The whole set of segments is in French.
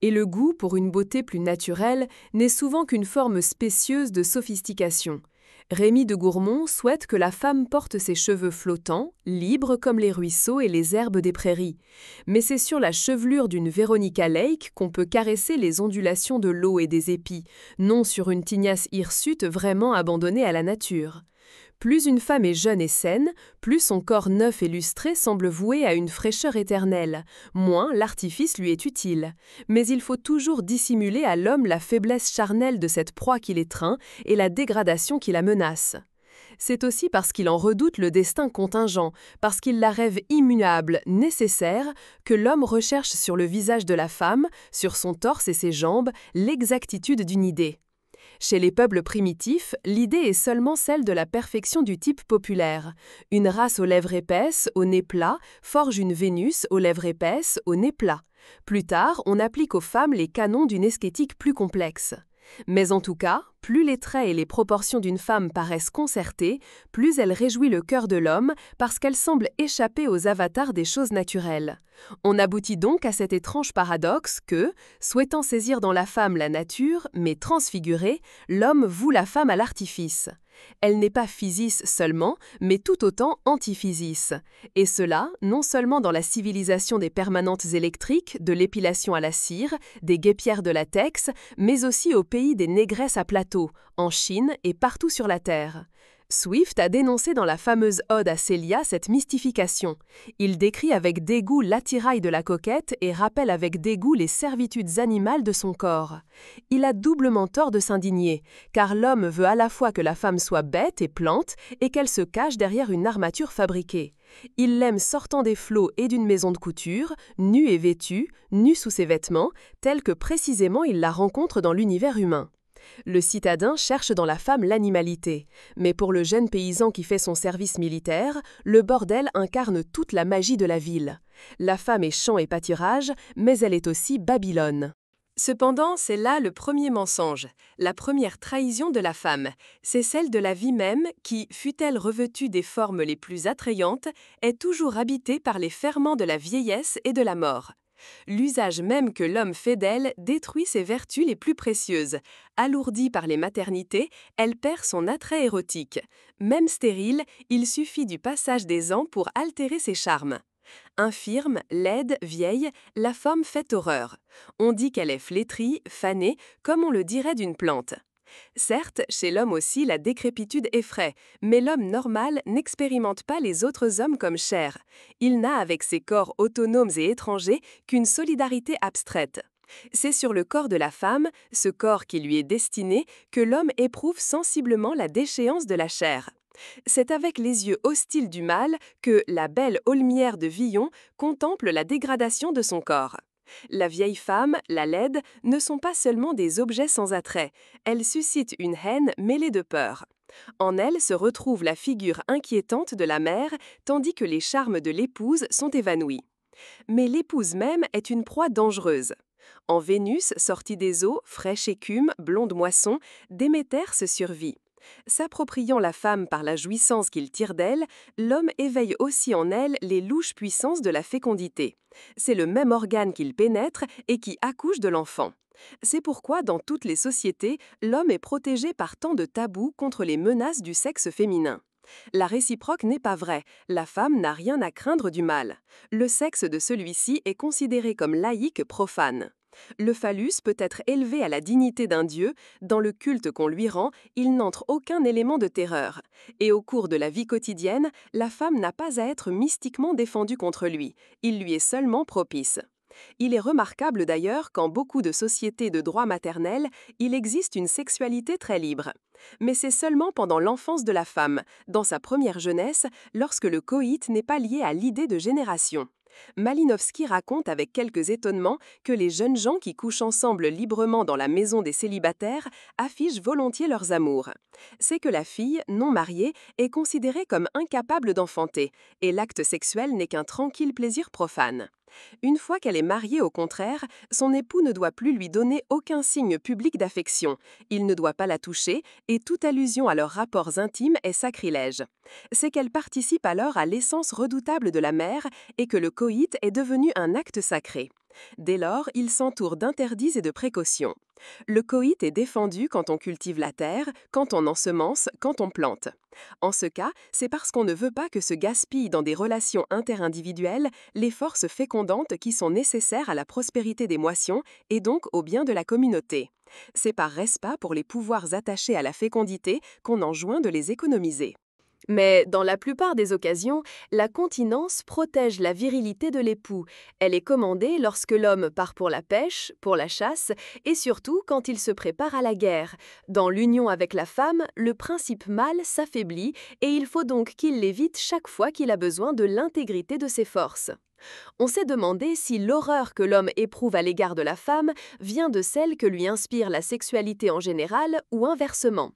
Et le goût pour une beauté plus naturelle n'est souvent qu'une forme spécieuse de sophistication. Rémy de Gourmont souhaite que la femme porte ses cheveux flottants, libres comme les ruisseaux et les herbes des prairies. Mais c'est sur la chevelure d'une Veronica Lake qu'on peut caresser les ondulations de l'eau et des épis, non sur une tignasse hirsute vraiment abandonnée à la nature. Plus une femme est jeune et saine, plus son corps neuf et lustré semble voué à une fraîcheur éternelle, moins l'artifice lui est utile. Mais il faut toujours dissimuler à l'homme la faiblesse charnelle de cette proie qui l'étreint et la dégradation qui la menace. C'est aussi parce qu'il en redoute le destin contingent, parce qu'il la rêve immuable, nécessaire, que l'homme recherche sur le visage de la femme, sur son torse et ses jambes, l'exactitude d'une idée. Chez les peuples primitifs, l'idée est seulement celle de la perfection du type populaire. Une race aux lèvres épaisses, au nez plat, forge une Vénus aux lèvres épaisses, au nez plat. Plus tard, on applique aux femmes les canons d'une esthétique plus complexe. Mais en tout cas, plus les traits et les proportions d'une femme paraissent concertés, plus elle réjouit le cœur de l'homme parce qu'elle semble échapper aux avatars des choses naturelles. On aboutit donc à cet étrange paradoxe que, souhaitant saisir dans la femme la nature, mais transfigurée, l'homme voue la femme à l'artifice. Elle n'est pas physis seulement, mais tout autant antiphysis. Et cela, non seulement dans la civilisation des permanentes électriques, de l'épilation à la cire, des guêpières de latex, mais aussi au pays des négresses à plateau, en Chine et partout sur la Terre. Swift a dénoncé dans la fameuse ode à Célia cette mystification. Il décrit avec dégoût l'attirail de la coquette et rappelle avec dégoût les servitudes animales de son corps. Il a doublement tort de s'indigner, car l'homme veut à la fois que la femme soit bête et plante et qu'elle se cache derrière une armature fabriquée. Il l'aime sortant des flots et d'une maison de couture, nue et vêtue, nue sous ses vêtements, telle que précisément il la rencontre dans l'univers humain. Le citadin cherche dans la femme l'animalité, mais pour le jeune paysan qui fait son service militaire, le bordel incarne toute la magie de la ville. La femme est champ et pâturage, mais elle est aussi Babylone. Cependant, c'est là le premier mensonge, la première trahison de la femme. C'est celle de la vie même qui, fût-elle revêtue des formes les plus attrayantes, est toujours habitée par les ferments de la vieillesse et de la mort. L'usage même que l'homme fait d'elle détruit ses vertus les plus précieuses. Alourdie par les maternités, elle perd son attrait érotique. Même stérile, il suffit du passage des ans pour altérer ses charmes. Infirme, laide, vieille, la femme fait horreur. On dit qu'elle est flétrie, fanée, comme on le dirait d'une plante. Certes, chez l'homme aussi, la décrépitude effraie, mais l'homme normal n'expérimente pas les autres hommes comme chair. Il n'a avec ses corps autonomes et étrangers qu'une solidarité abstraite. C'est sur le corps de la femme, ce corps qui lui est destiné, que l'homme éprouve sensiblement la déchéance de la chair. C'est avec les yeux hostiles du mâle que la belle aulmière de Villon contemple la dégradation de son corps. La vieille femme, la laide, ne sont pas seulement des objets sans attrait, elles suscitent une haine mêlée de peur. En elles se retrouve la figure inquiétante de la mère, tandis que les charmes de l'épouse sont évanouis. Mais l'épouse même est une proie dangereuse. En Vénus, sortie des eaux, fraîche écume, blonde moisson, Déméter se survit. S'appropriant la femme par la jouissance qu'il tire d'elle, l'homme éveille aussi en elle les louches puissances de la fécondité. C'est le même organe qu'il pénètre et qui accouche de l'enfant. C'est pourquoi, dans toutes les sociétés, l'homme est protégé par tant de tabous contre les menaces du sexe féminin. La réciproque n'est pas vraie, la femme n'a rien à craindre du mâle. Le sexe de celui-ci est considéré comme laïque profane. Le phallus peut être élevé à la dignité d'un dieu, dans le culte qu'on lui rend, il n'entre aucun élément de terreur. Et au cours de la vie quotidienne, la femme n'a pas à être mystiquement défendue contre lui, il lui est seulement propice. Il est remarquable d'ailleurs qu'en beaucoup de sociétés de droit maternel, il existe une sexualité très libre. Mais c'est seulement pendant l'enfance de la femme, dans sa première jeunesse, lorsque le coït n'est pas lié à l'idée de génération. Malinowski raconte avec quelques étonnements que les jeunes gens qui couchent ensemble librement dans la maison des célibataires affichent volontiers leurs amours. C'est que la fille, non mariée, est considérée comme incapable d'enfanter, et l'acte sexuel n'est qu'un tranquille plaisir profane. Une fois qu'elle est mariée, au contraire, son époux ne doit plus lui donner aucun signe public d'affection. Il ne doit pas la toucher et toute allusion à leurs rapports intimes est sacrilège. C'est qu'elle participe alors à l'essence redoutable de la mère et que le coït est devenu un acte sacré. Dès lors, il s'entoure d'interdits et de précautions. Le coït est défendu quand on cultive la terre, quand on ensemence, quand on plante. En ce cas, c'est parce qu'on ne veut pas que se gaspillent dans des relations interindividuelles les forces fécondantes qui sont nécessaires à la prospérité des moissons et donc au bien de la communauté. C'est par respect pour les pouvoirs attachés à la fécondité qu'on enjoint de les économiser. Mais dans la plupart des occasions, la continence protège la virilité de l'époux. Elle est commandée lorsque l'homme part pour la pêche, pour la chasse et surtout quand il se prépare à la guerre. Dans l'union avec la femme, le principe mâle s'affaiblit et il faut donc qu'il l'évite chaque fois qu'il a besoin de l'intégrité de ses forces. On s'est demandé si l'horreur que l'homme éprouve à l'égard de la femme vient de celle que lui inspire la sexualité en général ou inversement.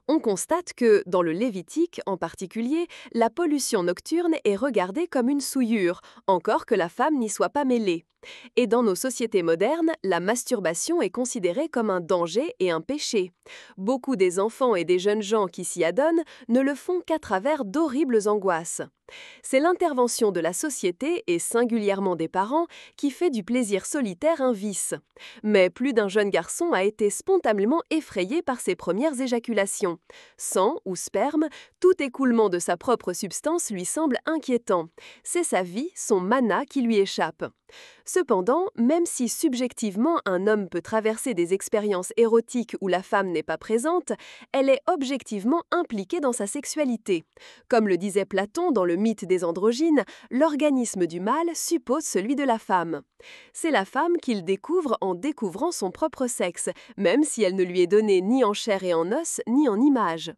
On constate que, dans le Lévitique en particulier, la pollution nocturne est regardée comme une souillure, encore que la femme n'y soit pas mêlée. Et dans nos sociétés modernes, la masturbation est considérée comme un danger et un péché. Beaucoup des enfants et des jeunes gens qui s'y adonnent ne le font qu'à travers d'horribles angoisses. C'est l'intervention de la société et singulièrement des parents qui fait du plaisir solitaire un vice. Mais plus d'un jeune garçon a été spontanément effrayé par ses premières éjaculations. Sang ou sperme, tout écoulement de sa propre substance lui semble inquiétant. C'est sa vie, son mana qui lui échappe. Cependant, même si subjectivement un homme peut traverser des expériences érotiques où la femme n'est pas présente, elle est objectivement impliquée dans sa sexualité. Comme le disait Platon dans le mythe des androgynes, l'organisme du mâle suppose celui de la femme. C'est la femme qu'il découvre en découvrant son propre sexe, même si elle ne lui est donnée ni en chair et en os, ni en image.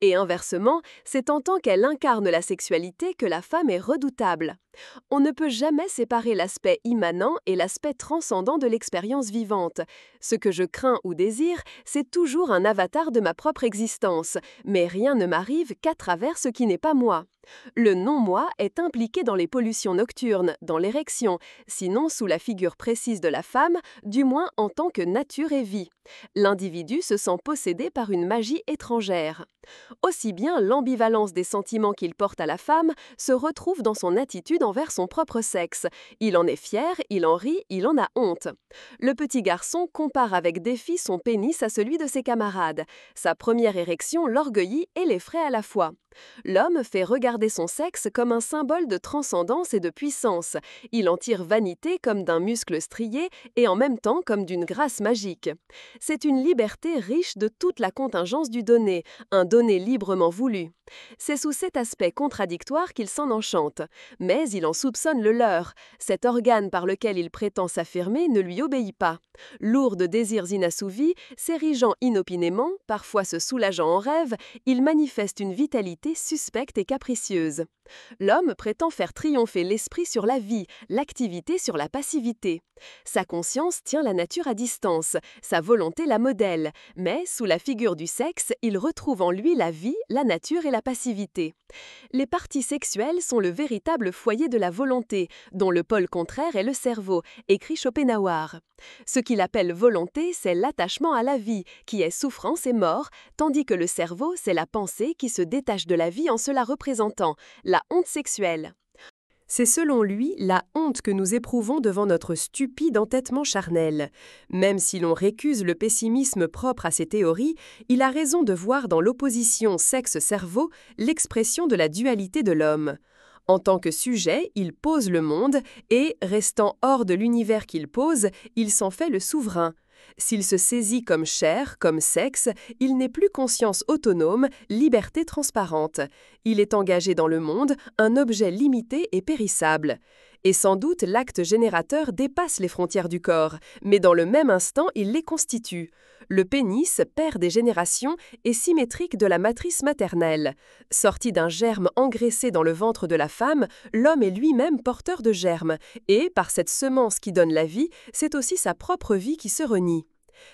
Et inversement, c'est en tant qu'elle incarne la sexualité que la femme est redoutable. On ne peut jamais séparer l'aspect immanent et l'aspect transcendant de l'expérience vivante. Ce que je crains ou désire, c'est toujours un avatar de ma propre existence, mais rien ne m'arrive qu'à travers ce qui n'est pas moi. Le non-moi est impliqué dans les pollutions nocturnes, dans l'érection, sinon sous la figure précise de la femme, du moins en tant que nature et vie. L'individu se sent possédé par une magie étrangère. Aussi bien l'ambivalence des sentiments qu'il porte à la femme se retrouve dans son attitude envers son propre sexe. Il en est fier, il en rit, il en a honte. Le petit garçon compare avec défi son pénis à celui de ses camarades. Sa première érection l'orgueillit et l'effraie à la fois. L'homme fait regarder son sexe comme un symbole de transcendance et de puissance. Il en tire vanité comme d'un muscle strié et en même temps comme d'une grâce magique. C'est une liberté riche de toute la contingence du donné, un donné librement voulu. C'est sous cet aspect contradictoire qu'il s'en enchante, mais il en soupçonne le leur. Cet organe par lequel il prétend s'affirmer ne lui obéit pas. Lourd de désirs inassouvis, s'érigeant inopinément, parfois se soulageant en rêve, il manifeste une vitalité suspecte et capricieuse. L'homme prétend faire triompher l'esprit sur la vie, l'activité sur la passivité. Sa conscience tient la nature à distance, sa volonté la modèle, mais sous la figure du sexe, il retrouve en lui la vie, la nature et la passivité. Les parties sexuelles sont le véritable foyer de la volonté, dont le pôle contraire est le cerveau, écrit Schopenhauer. Ce qu'il appelle volonté, c'est l'attachement à la vie, qui est souffrance et mort, tandis que le cerveau, c'est la pensée qui se détache de la vie en se la représentant, la honte sexuelle. C'est selon lui la honte que nous éprouvons devant notre stupide entêtement charnel. Même si l'on récuse le pessimisme propre à ces théories, il a raison de voir dans l'opposition sexe-cerveau l'expression de la dualité de l'homme. En tant que sujet, il pose le monde et, restant hors de l'univers qu'il pose, il s'en fait le souverain. S'il se saisit comme chair, comme sexe, il n'est plus conscience autonome, liberté transparente. Il est engagé dans le monde, un objet limité et périssable. Et sans doute l'acte générateur dépasse les frontières du corps, mais dans le même instant il les constitue. Le pénis, père des générations, est symétrique de la matrice maternelle. Sorti d'un germe engraissé dans le ventre de la femme, l'homme est lui-même porteur de germes, et, par cette semence qui donne la vie, c'est aussi sa propre vie qui se renie.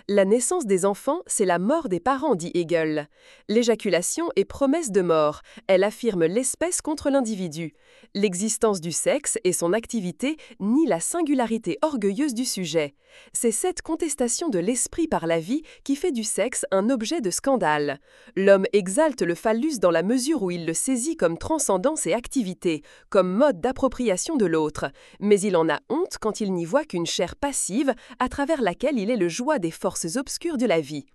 La naissance des enfants, c'est la mort des parents, dit Hegel. L'éjaculation est promesse de mort, elle affirme l'espèce contre l'individu. L'existence du sexe et son activité nient la singularité orgueilleuse du sujet. C'est cette contestation de l'esprit par la vie qui fait du sexe un objet de scandale. L'homme exalte le phallus dans la mesure où il le saisit comme transcendance et activité, comme mode d'appropriation de l'autre, mais il en a honte quand il n'y voit qu'une chair passive à travers laquelle il est le joie des forces obscures de la vie.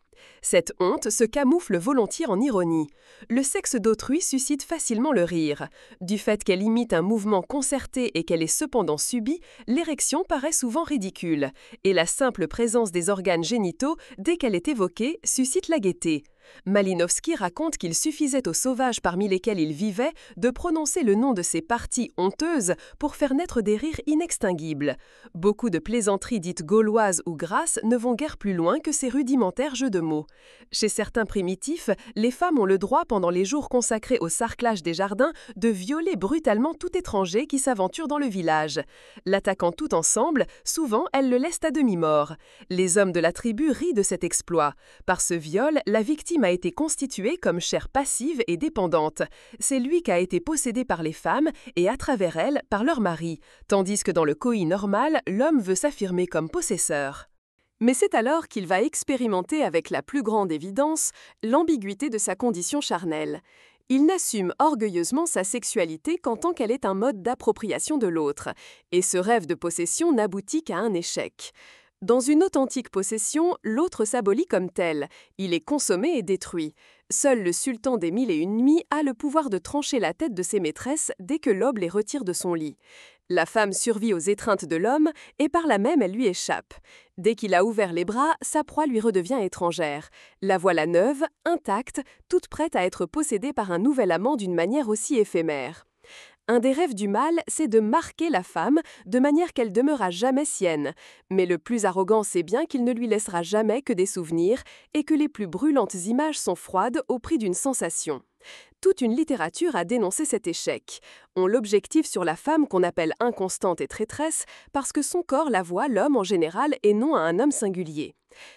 Cette honte se camoufle volontiers en ironie. Le sexe d'autrui suscite facilement le rire. Du fait qu'elle imite un mouvement concerté et qu'elle est cependant subie, l'érection paraît souvent ridicule, et la simple présence des organes génitaux, dès qu'elle est évoquée, suscite la gaieté. Malinowski raconte qu'il suffisait aux sauvages parmi lesquels il vivait de prononcer le nom de ces parties honteuses pour faire naître des rires inextinguibles. Beaucoup de plaisanteries dites gauloises ou grasses ne vont guère plus loin que ces rudimentaires jeux de mots. Chez certains primitifs, les femmes ont le droit, pendant les jours consacrés au sarclage des jardins, de violer brutalement tout étranger qui s'aventure dans le village. L'attaquant tout ensemble, souvent elles le laissent à demi-mort. Les hommes de la tribu rient de cet exploit. Par ce viol, la victime a été constituée comme chair passive et dépendante. C'est lui qui a été possédé par les femmes et à travers elles par leur mari, tandis que dans le coït normal, l'homme veut s'affirmer comme possesseur. Mais c'est alors qu'il va expérimenter avec la plus grande évidence l'ambiguïté de sa condition charnelle. Il n'assume orgueilleusement sa sexualité qu'en tant qu'elle est un mode d'appropriation de l'autre, et ce rêve de possession n'aboutit qu'à un échec. Dans une authentique possession, l'autre s'abolit comme tel, il est consommé et détruit. Seul le sultan des 1001 nuits a le pouvoir de trancher la tête de ses maîtresses dès que l'aube les retire de son lit. La femme survit aux étreintes de l'homme et par là même elle lui échappe. Dès qu'il a ouvert les bras, sa proie lui redevient étrangère. La voilà neuve, intacte, toute prête à être possédée par un nouvel amant d'une manière aussi éphémère. Un des rêves du mâle, c'est de marquer la femme de manière qu'elle demeure à jamais sienne. Mais le plus arrogant sait bien qu'il ne lui laissera jamais que des souvenirs et que les plus brûlantes images sont froides au prix d'une sensation. Toute une littérature a dénoncé cet échec. On l'objective sur la femme qu'on appelle inconstante et traîtresse parce que son corps la voit l'homme en général et non à un homme singulier.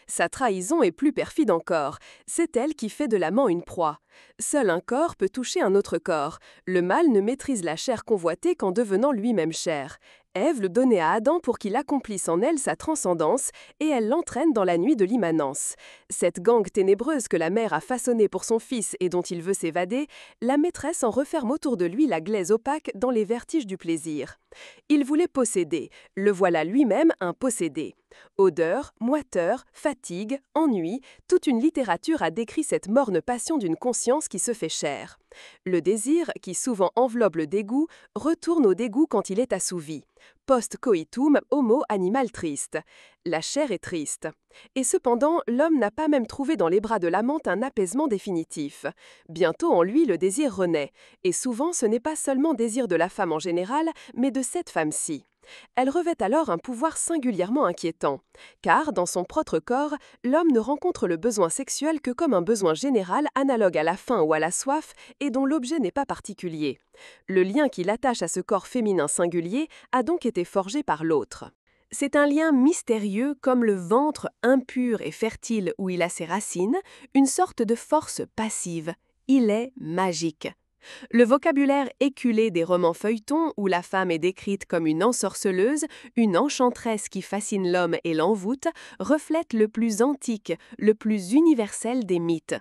Sa trahison est plus perfide encore, c'est elle qui fait de l'amant une proie. Seul un corps peut toucher un autre corps. Le mâle ne maîtrise la chair convoitée qu'en devenant lui-même chair. Ève le donnait à Adam pour qu'il accomplisse en elle sa transcendance et elle l'entraîne dans la nuit de l'immanence. Cette gangue ténébreuse que la mère a façonnée pour son fils et dont il veut s'évader, la maîtresse en referme autour de lui la glaise opaque dans les vertiges du plaisir. Il voulait posséder, le voilà lui-même un possédé. Odeur, moiteur, fatigue, ennui, toute une littérature a décrit cette morne passion d'une conscience qui se fait chair. Le désir, qui souvent enveloppe le dégoût, retourne au dégoût quand il est assouvi. Post coitum homo animal triste. La chair est triste. Et cependant, l'homme n'a pas même trouvé dans les bras de l'amante un apaisement définitif. Bientôt en lui le désir renaît, et souvent ce n'est pas seulement désir de la femme en général, mais de cette femme-ci. Elle revêt alors un pouvoir singulièrement inquiétant, car, dans son propre corps, l'homme ne rencontre le besoin sexuel que comme un besoin général analogue à la faim ou à la soif et dont l'objet n'est pas particulier. Le lien qui l'attache à ce corps féminin singulier a donc été forgé par l'autre. C'est un lien mystérieux comme le ventre impur et fertile où il a ses racines, une sorte de force passive. Il est magique. Le vocabulaire éculé des romans feuilletons où la femme est décrite comme une ensorceleuse, une enchanteresse qui fascine l'homme et l'envoûte, reflète le plus antique, le plus universel des mythes.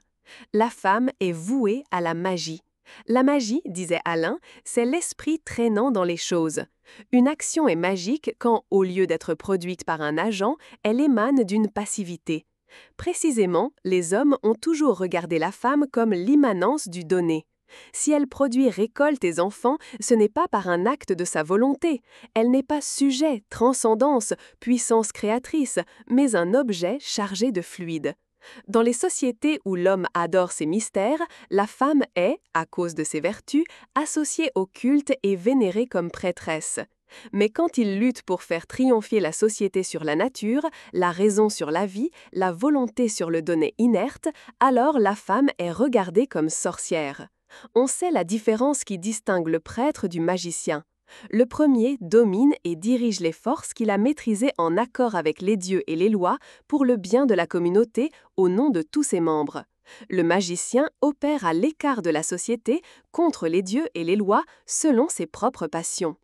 La femme est vouée à la magie. La magie, disait Alain, c'est l'esprit traînant dans les choses. Une action est magique quand, au lieu d'être produite par un agent, elle émane d'une passivité. Précisément, les hommes ont toujours regardé la femme comme l'immanence du donné. Si elle produit récolte et enfants, ce n'est pas par un acte de sa volonté. Elle n'est pas sujet, transcendance, puissance créatrice, mais un objet chargé de fluide. Dans les sociétés où l'homme adore ses mystères, la femme est, à cause de ses vertus, associée au culte et vénérée comme prêtresse. Mais quand il lutte pour faire triompher la société sur la nature, la raison sur la vie, la volonté sur le donné inerte, alors la femme est regardée comme sorcière. On sait la différence qui distingue le prêtre du magicien. Le premier domine et dirige les forces qu'il a maîtrisées en accord avec les dieux et les lois pour le bien de la communauté au nom de tous ses membres. Le magicien opère à l'écart de la société contre les dieux et les lois selon ses propres passions.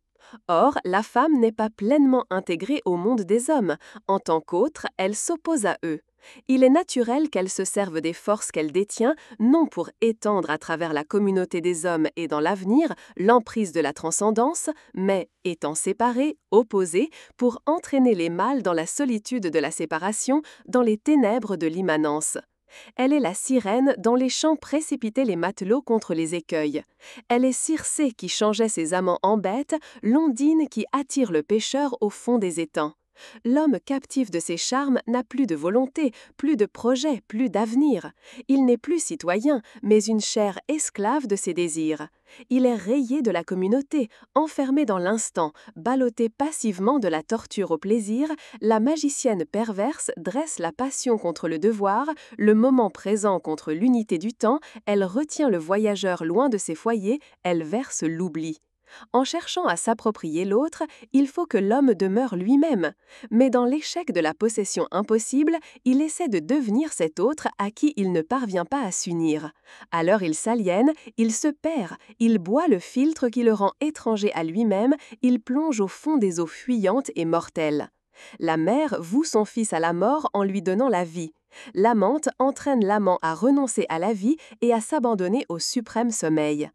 Or, la femme n'est pas pleinement intégrée au monde des hommes. En tant qu'autre, elle s'oppose à eux. Il est naturel qu'elle se serve des forces qu'elle détient, non pour étendre à travers la communauté des hommes et dans l'avenir l'emprise de la transcendance, mais, étant séparée, opposée, pour entraîner les mâles dans la solitude de la séparation, dans les ténèbres de l'immanence. Elle est la sirène dont les chants précipitaient les matelots contre les écueils. Elle est Circé qui changeait ses amants en bêtes, l'ondine qui attire le pêcheur au fond des étangs. L'homme captif de ses charmes n'a plus de volonté, plus de projet, plus d'avenir. Il n'est plus citoyen, mais une chair esclave de ses désirs. Il est rayé de la communauté, enfermé dans l'instant, ballotté passivement de la torture au plaisir. La magicienne perverse dresse la passion contre le devoir, le moment présent contre l'unité du temps, elle retient le voyageur loin de ses foyers, elle verse l'oubli. En cherchant à s'approprier l'autre, il faut que l'homme demeure lui-même. Mais dans l'échec de la possession impossible, il essaie de devenir cet autre à qui il ne parvient pas à s'unir. Alors il s'aliène, il se perd, il boit le filtre qui le rend étranger à lui-même, il plonge au fond des eaux fuyantes et mortelles. La mère voue son fils à la mort en lui donnant la vie. L'amante entraîne l'amant à renoncer à la vie et à s'abandonner au suprême sommeil.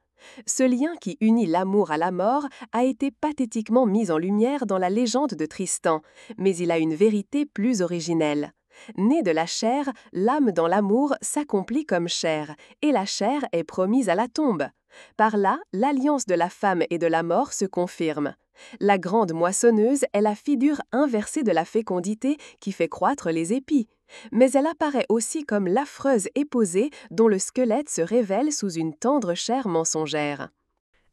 Ce lien qui unit l'amour à la mort a été pathétiquement mis en lumière dans la légende de Tristan, mais il a une vérité plus originelle. Né de la chair, l'âme dans l'amour s'accomplit comme chair, et la chair est promise à la tombe. Par là, l'alliance de la femme et de la mort se confirme. La grande moissonneuse est la figure inversée de la fécondité qui fait croître les épis. Mais elle apparaît aussi comme l'affreuse épousée dont le squelette se révèle sous une tendre chair mensongère.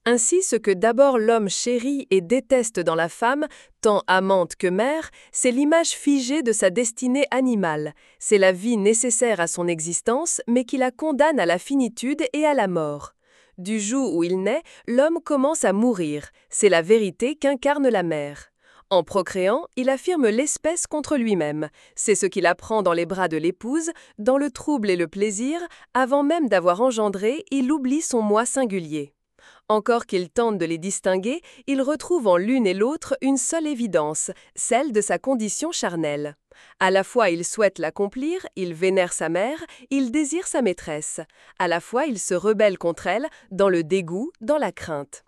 Ainsi, ce que d'abord l'homme chérit et déteste dans la femme, tant amante que mère, c'est l'image figée de sa destinée animale. C'est la vie nécessaire à son existence, mais qui la condamne à la finitude et à la mort. Du jour où il naît, l'homme commence à mourir. C'est la vérité qu'incarne la mère. En procréant, il affirme l'espèce contre lui-même. C'est ce qu'il apprend dans les bras de l'épouse, dans le trouble et le plaisir, avant même d'avoir engendré, il oublie son moi singulier. Encore qu'il tente de les distinguer, il retrouve en l'une et l'autre une seule évidence, celle de sa condition charnelle. À la fois il souhaite l'accomplir, il vénère sa mère, il désire sa maîtresse. À la fois il se rebelle contre elle, dans le dégoût, dans la crainte.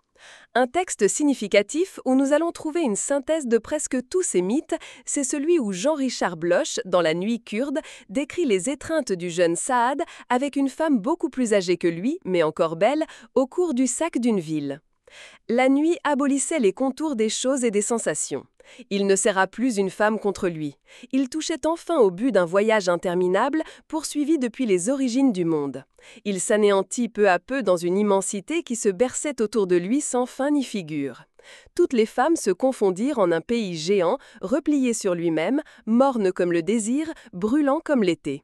Un texte significatif où nous allons trouver une synthèse de presque tous ces mythes, c'est celui où Jean-Richard Bloch, dans La Nuit kurde, décrit les étreintes du jeune Saad avec une femme beaucoup plus âgée que lui, mais encore belle, au cours du sac d'une ville. La nuit abolissait les contours des choses et des sensations. Il ne serra plus une femme contre lui. Il touchait enfin au but d'un voyage interminable, poursuivi depuis les origines du monde. Il s'anéantit peu à peu dans une immensité qui se berçait autour de lui sans fin ni figure. Toutes les femmes se confondirent en un pays géant, replié sur lui-même, morne comme le désir, brûlant comme l'été.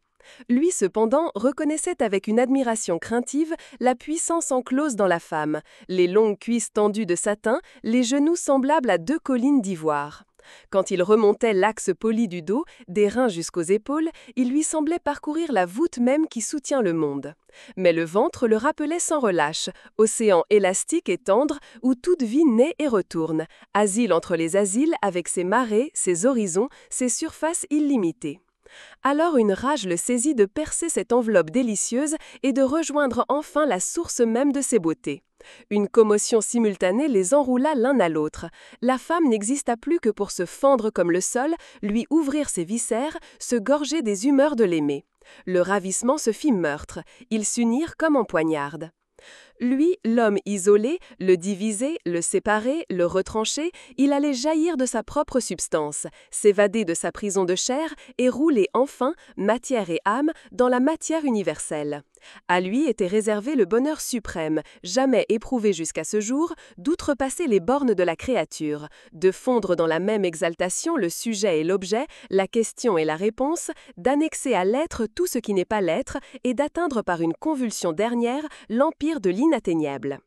Lui, cependant, reconnaissait avec une admiration craintive la puissance enclose dans la femme, les longues cuisses tendues de satin, les genoux semblables à deux collines d'ivoire. Quand il remontait l'axe poli du dos, des reins jusqu'aux épaules, il lui semblait parcourir la voûte même qui soutient le monde. Mais le ventre le rappelait sans relâche, océan élastique et tendre où toute vie naît et retourne, asile entre les asiles avec ses marées, ses horizons, ses surfaces illimitées. Alors une rage le saisit de percer cette enveloppe délicieuse et de rejoindre enfin la source même de ses beautés. Une commotion simultanée les enroula l'un à l'autre. La femme n'exista plus que pour se fendre comme le sol, lui ouvrir ses viscères, se gorger des humeurs de l'aimer. Le ravissement se fit meurtre, ils s'unirent comme en poignarde. Lui, l'homme isolé, le divisé, le séparé, le retranché, il allait jaillir de sa propre substance, s'évader de sa prison de chair et rouler enfin, matière et âme, dans la matière universelle. À lui était réservé le bonheur suprême, jamais éprouvé jusqu'à ce jour, d'outrepasser les bornes de la créature, de fondre dans la même exaltation le sujet et l'objet, la question et la réponse, d'annexer à l'être tout ce qui n'est pas l'être et d'atteindre par une convulsion dernière l'empire de l'inatteignable.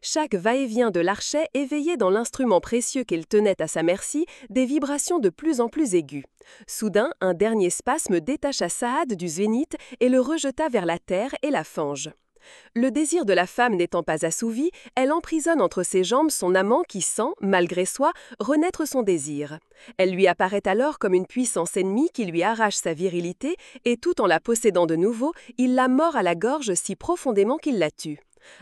Chaque va-et-vient de l'archet éveillait dans l'instrument précieux qu'il tenait à sa merci des vibrations de plus en plus aiguës. Soudain, un dernier spasme détacha Saad du zénith et le rejeta vers la terre et la fange. Le désir de la femme n'étant pas assouvi, elle emprisonne entre ses jambes son amant qui sent, malgré soi, renaître son désir. Elle lui apparaît alors comme une puissance ennemie qui lui arrache sa virilité et tout en la possédant de nouveau, il la mord à la gorge si profondément qu'il la tue.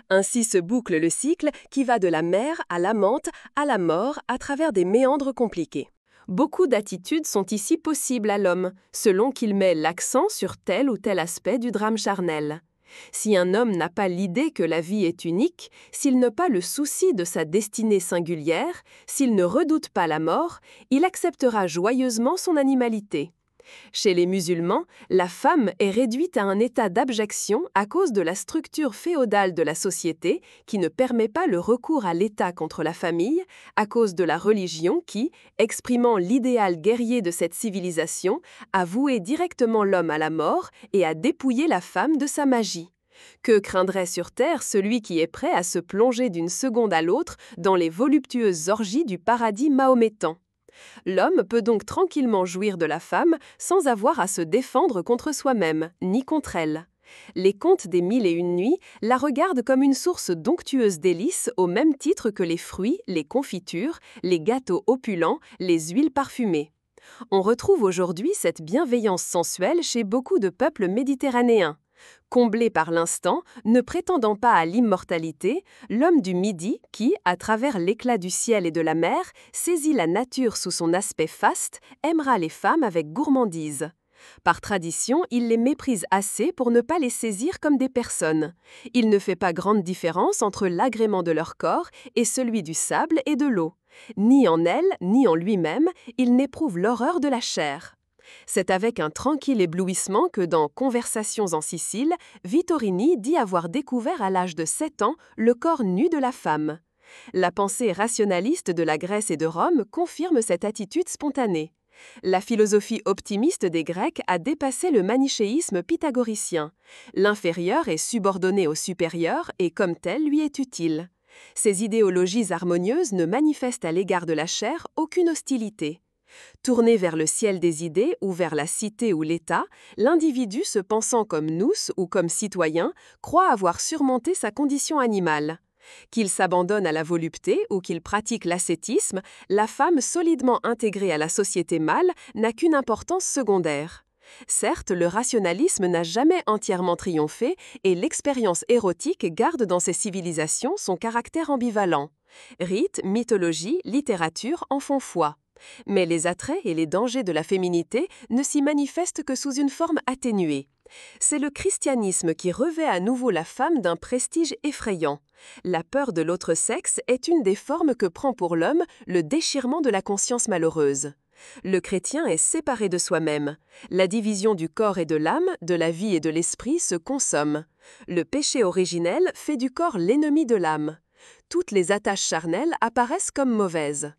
Ainsi se boucle le cycle qui va de la mère à l'amante à la mort à travers des méandres compliqués. Beaucoup d'attitudes sont ici possibles à l'homme, selon qu'il met l'accent sur tel ou tel aspect du drame charnel. Si un homme n'a pas l'idée que la vie est unique, s'il n'a pas le souci de sa destinée singulière, s'il ne redoute pas la mort, il acceptera joyeusement son animalité. Chez les musulmans, la femme est réduite à un état d'abjection à cause de la structure féodale de la société qui ne permet pas le recours à l'État contre la famille, à cause de la religion qui, exprimant l'idéal guerrier de cette civilisation, a voué directement l'homme à la mort et a dépouillé la femme de sa magie. Que craindrait sur terre celui qui est prêt à se plonger d'une seconde à l'autre dans les voluptueuses orgies du paradis mahométan ? L'homme peut donc tranquillement jouir de la femme sans avoir à se défendre contre soi-même, ni contre elle. Les contes des 1001 nuits la regardent comme une source donctueuse délices au même titre que les fruits, les confitures, les gâteaux opulents, les huiles parfumées. On retrouve aujourd'hui cette bienveillance sensuelle chez beaucoup de peuples méditerranéens. Comblé par l'instant, ne prétendant pas à l'immortalité, l'homme du Midi, qui, à travers l'éclat du ciel et de la mer, saisit la nature sous son aspect faste, aimera les femmes avec gourmandise. Par tradition, il les méprise assez pour ne pas les saisir comme des personnes. Il ne fait pas grande différence entre l'agrément de leur corps et celui du sable et de l'eau. Ni en elles, ni en lui-même, il n'éprouve l'horreur de la chair. C'est avec un tranquille éblouissement que dans Conversations en Sicile, Vittorini dit avoir découvert à l'âge de 7 ans le corps nu de la femme. La pensée rationaliste de la Grèce et de Rome confirme cette attitude spontanée. La philosophie optimiste des Grecs a dépassé le manichéisme pythagoricien. L'inférieur est subordonné au supérieur et comme tel lui est utile. Ces idéologies harmonieuses ne manifestent à l'égard de la chair aucune hostilité. Tourné vers le ciel des idées ou vers la cité ou l'État, l'individu se pensant comme nous ou comme citoyen croit avoir surmonté sa condition animale. Qu'il s'abandonne à la volupté ou qu'il pratique l'ascétisme, la femme solidement intégrée à la société mâle n'a qu'une importance secondaire. Certes, le rationalisme n'a jamais entièrement triomphé et l'expérience érotique garde dans ces civilisations son caractère ambivalent. Rites, mythologie, littérature en font foi. Mais les attraits et les dangers de la féminité ne s'y manifestent que sous une forme atténuée. C'est le christianisme qui revêt à nouveau la femme d'un prestige effrayant. La peur de l'autre sexe est une des formes que prend pour l'homme le déchirement de la conscience malheureuse. Le chrétien est séparé de soi-même. La division du corps et de l'âme, de la vie et de l'esprit se consomme. Le péché originel fait du corps l'ennemi de l'âme. Toutes les attaches charnelles apparaissent comme mauvaises.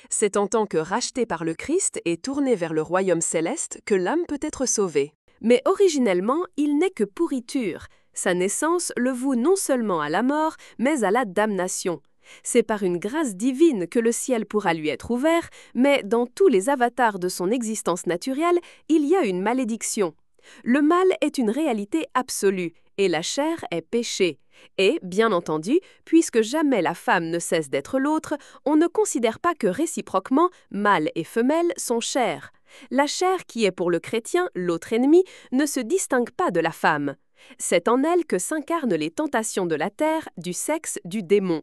C'est en tant que racheté par le Christ et tourné vers le royaume céleste que l'âme peut être sauvée. Mais originellement, il n'est que pourriture. Sa naissance le voue non seulement à la mort, mais à la damnation. C'est par une grâce divine que le ciel pourra lui être ouvert, mais dans tous les avatars de son existence naturelle, il y a une malédiction. Le mal est une réalité absolue, et la chair est péché. Et, bien entendu, puisque jamais la femme ne cesse d'être l'autre, on ne considère pas que réciproquement, mâle et femelle sont chair. La chair qui est pour le chrétien l'autre ennemi ne se distingue pas de la femme. C'est en elle que s'incarnent les tentations de la terre, du sexe, du démon.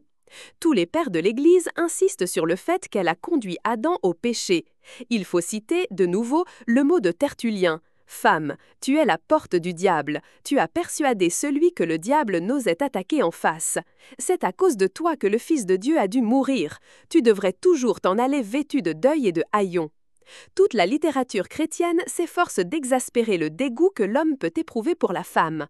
Tous les pères de l'Église insistent sur le fait qu'elle a conduit Adam au péché. Il faut citer, de nouveau, le mot de Tertullien. « Femme, tu es la porte du diable. Tu as persuadé celui que le diable n'osait attaquer en face. C'est à cause de toi que le Fils de Dieu a dû mourir. Tu devrais toujours t'en aller vêtu de deuil et de haillons. » Toute la littérature chrétienne s'efforce d'exaspérer le dégoût que l'homme peut éprouver pour la femme.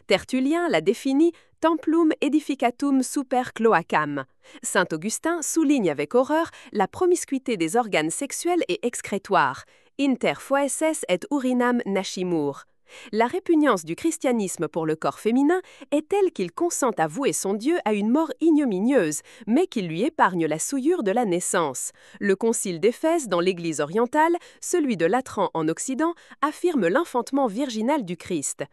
Tertullien la définit « templum edificatum super cloacam ». Saint Augustin souligne avec horreur la promiscuité des organes sexuels et excrétoires. Inter foeces et urinam nascimur. La répugnance du christianisme pour le corps féminin est telle qu'il consent à vouer son Dieu à une mort ignominieuse, mais qu'il lui épargne la souillure de la naissance. Le concile d'Éphèse dans l'Église orientale, celui de Latran en Occident, affirme l'enfantement virginal du Christ.